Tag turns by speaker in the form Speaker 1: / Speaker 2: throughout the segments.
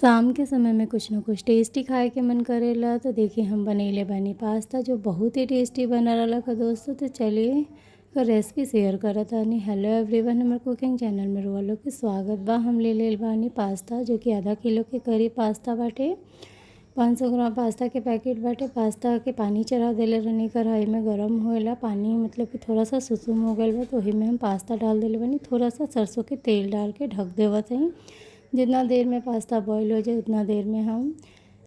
Speaker 1: शाम के समय में कुछ न कुछ टेस्टी खाए के मन करेला तो देखिए हम बनैले बानी पास्ता जो बहुत ही टेस्टी बना रहा का दोस्तों। तो चलिए का रेसिपी शेयर करत तानी। हेलो एवरीवन, हमारे कुकिंग चैनल में रोआ लोग के स्वागत बा। हम ले बानी पास्ता जो कि आधा किलो के करीब पास्ता बाटे। 500 ग्राम पास्ता के पैकेट बाटे। पास्ता के पानी चढ़ा देले रहनी कढ़ाई में गरम होएला। पानी मतलब कि थोड़ा सा सुसुम हो गल बा तो वही में हम पास्ता डाल देले बानी। थोड़ा सा सरसों के तेल डाल के ढक देवत हई। जितना देर में पास्ता बॉईल हो जाए उतना देर में हम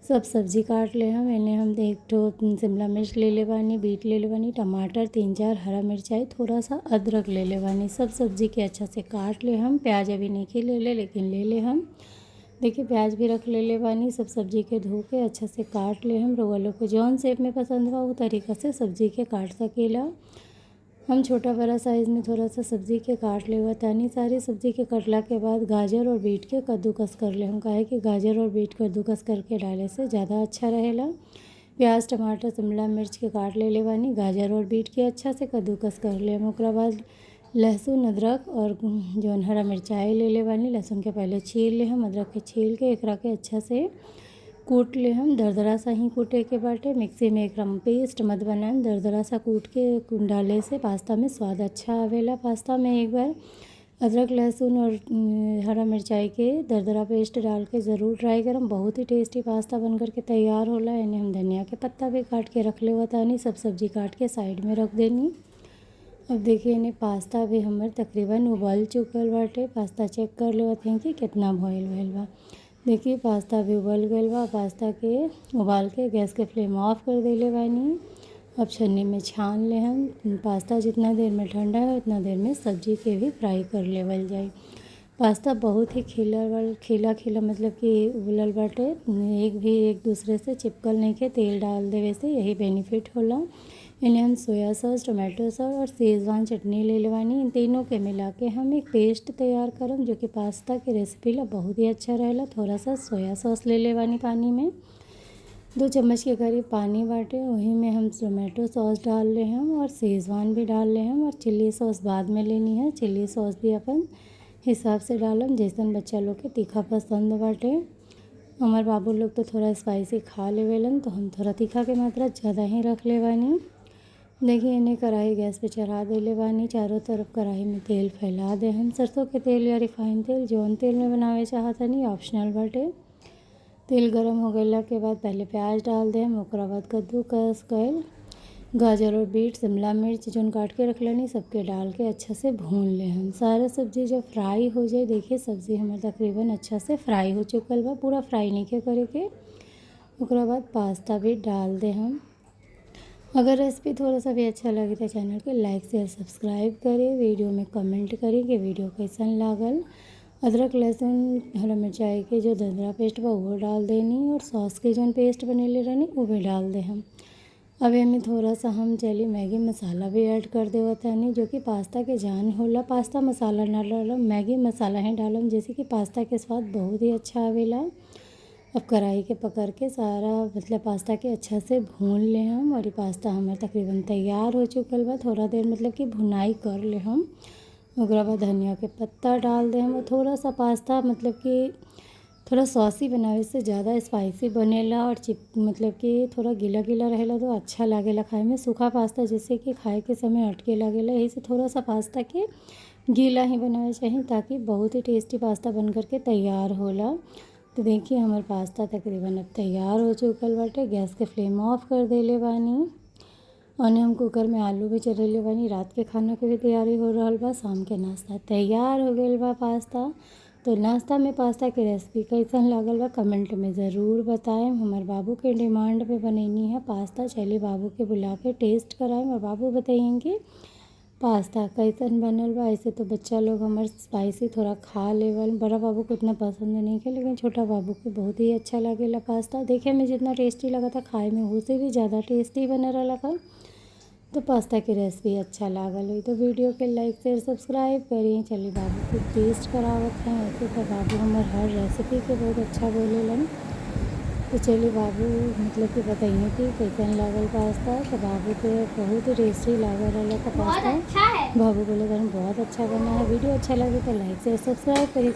Speaker 1: सब सब्जी काट ले। हम इन्हें हम एक ठो शिमला मिर्च ले बानी, बीट ले बानी, टमाटर 3-4 हरा मिर्चाई, थोड़ा सा अदरक ले बानी। सब सब्जी के अच्छा से काट ले। हम प्याज अभी नहीं ले लेकिन ले हम देखिए प्याज भी रख ले बानी। सब सब्जी के धो के अच्छा से काट ले। हम रोगलों को जौन शेप में पसंद बा वो तरीक़ा से सब्जी के काट सकेला। हम छोटा बड़ा साइज़ में थोड़ा सा सब्जी के काट ले हुआ तानी। सारी सब्जी के कटला के बाद गाजर और बीट के कद्दूकस कर ले। हम काहे कि गाजर और बीट कद्दूकस करके डाले से ज़्यादा अच्छा रहेला। प्याज टमाटर शिमला मिर्च के काट ले बानी। गाजर और बीट के अच्छा से कद्दूकस कर ले। हम ओकरा बाद लहसुन अदरक और जौन हरा मिर्चाई ले बानी। लहसुन के पहले छील ले हम, अदरक के छील के एकरा के अच्छा से कूट ले। हम दरदरा सा ही कूटे के बाटे। मिक्सी में एक पेस्ट मत बनाएं, दरदरा सा कूट के डाले से पास्ता में स्वाद अच्छा आवेला। पास्ता में एक बार अदरक लहसुन और हरा मिर्चाई के दरदरा पेस्ट डाल के ज़रूर ट्राई करम। बहुत ही टेस्टी पास्ता बनकर के तैयार होला। इन्हें हम धनिया के पत्ता भी काट के रख ले हुआ तानी। सब सब्जी काट के साइड में रख देनी। अब देखिए इन्हें पास्ता भी हमारे तकरीबन उबल चुकल बाटे। पास्ता चेक कर ले हैं कि कितना बॉयल भइल बा। देखिए पास्ता भी उबल गल बा। पास्ता के उबाल के गैस के फ्लेम ऑफ कर देले बानी। अब छन्नी में छान ले। हम पास्ता जितना देर में ठंडा है उतना देर में सब्जी के भी फ्राई कर लेवल जाए। पास्ता बहुत ही खिला मतलब कि उबलल बाटे। एक दूसरे से चिपकल नहीं के तेल डाल देवे से यही बेनिफिट होला। इन्हें हम सोया सॉस, टोमेटो सॉस और शेजवान चटनी ले लेवानी। इन तीनों के मिला के हम एक पेस्ट तैयार करम जो कि पास्ता की रेसिपी ला बहुत ही अच्छा रहेला। थोड़ा सा सोया सॉस ले लेवानी पानी में 2 चम्मच के करीब पानी बाटे। वही में हम टोमेटो सॉस डाल ले हम और शेजवान भी डाल ले हम। और चिल्ली सॉस बाद में लेनी है। चिल्ली सॉस भी अपन हिसाब से डालम जैसन बच्चा लोग के तीखा पसंद बाटे। हमारे बाबू लोग तो थोड़ा स्पाइसी खा लेवेलन तो हम थोड़ा तीखा के मात्रा ज़्यादा ही रख लेवानी। देखिए इन्हें कढ़ाई गैस पे चढ़ा देले बानी। चारों तरफ कढ़ाई में तेल फैला दे। हम सरसों के तेल या रिफाइन तेल जौन तेल में बनावे चाहतनी ऑप्शनल बाटे। तेल गरम हो गया के बाद पहले प्याज डाल दे हम, ओकरा बाद कद्दूकस कइल गाजर और बीट शिमला मिर्च जौन काट के रख लेनी सबके डाल के अच्छा से भून ले। हम सारा सब्जी जब फ्राई हो जाए, देखिए सब्जी हमारे तकरीबन अच्छा से फ्राई हो चुकल बा। पूरा फ्राई नहीं के करे के। ओकरा बाद पास्ता भी डाल दे हम। अगर रेसिपी थोड़ा सा भी अच्छा लगे तो चैनल को लाइक शेयर सब्सक्राइब करें। वीडियो में कमेंट करें कि वीडियो कैसन लागल। अदरक लहसुन हरा मिर्चाई के जो दरदरा पेस्ट बा वो डाल देनी और सॉस के जो पेस्ट बनेले रहनी वो भी डाल दे हम। अब हमें थोड़ा सा हम चलिए मैगी मसाला भी ऐड कर देवत हनी जो कि पास्ता के जान होला। पास्ता मसाला ना डालम, मैगी मसाला ही डालम जैसे कि पास्ता के स्वाद बहुत ही अच्छा आवेला। अब कढ़ाई के पकड़ के सारा मतलब पास्ता के अच्छा से भून ले हम। और ये पास्ता हमारे तकरीबन तैयार हो चुकल बा। थोड़ा देर मतलब कि भुनाई कर ले हम। ओकरा बाद धनिया के पत्ता डाल दे हम। और थोड़ा सा पास्ता मतलब कि थोड़ा सॉसी बनावे से ज़्यादा स्पाइसी बनेला और मतलब कि थोड़ा गीला गीला रहेला तो अच्छा लागेला खाए में। सूखा पास्ता जैसे कि खाए के समय अटके लागेला, यही से थोड़ा सा पास्ता के गीला ही बनावे चाहिए ताकि बहुत ही टेस्टी पास्ता बन कर के तैयार होला। तो देखिए हमारे पास्ता तकरीबन अब तैयार हो चुकल बाटे। गैस के फ्लेम ऑफ कर देले बानी। और हम कुकर में आलू भी चढ़ेले बानी। रात के खाना के भी तैयारी हो रहा बा। शाम के नाश्ता तैयार हो गई बा पास्ता। तो नाश्ता में पास्ता की रेसिपी कैसन लागल बा कमेंट में ज़रूर बताएं। हमारे बाबू के डिमांड पे बनैनी है पास्ता। चलिए बाबू के बुला के टेस्ट कराएं और बाबू बताइएंगे पास्ता कैसन बनल बा। ऐसे तो बच्चा लोग हमारे स्पाइसी थोड़ा खा लेवल। बड़ा बाबू को इतना पसंद नहीं है लेकिन छोटा बाबू को बहुत ही अच्छा लगेला पास्ता। देखे में जितना टेस्टी लगा था खाए में उससे भी ज़्यादा टेस्टी बना रहा था। तो पास्ता की रेसिपी अच्छा लागल हुई तो वीडियो के लाइक शेयर सब्सक्राइब करिए। चलिए बाबू को टेस्ट करावत हैं। ऐसे तो बाबू हमारे हर रेसिपी के बहुत अच्छा बोलेलन। तो चलिए बाबू मतलब कि बताइए कि कैसन लागल पास्ता। तो बाबू के बहुत ही टेस्टी लागल रहा था पास्ता। बाबू बोले बहुत अच्छा बना है। वीडियो अच्छा लगे तो लाइक शेयर सब्सक्राइब करिए।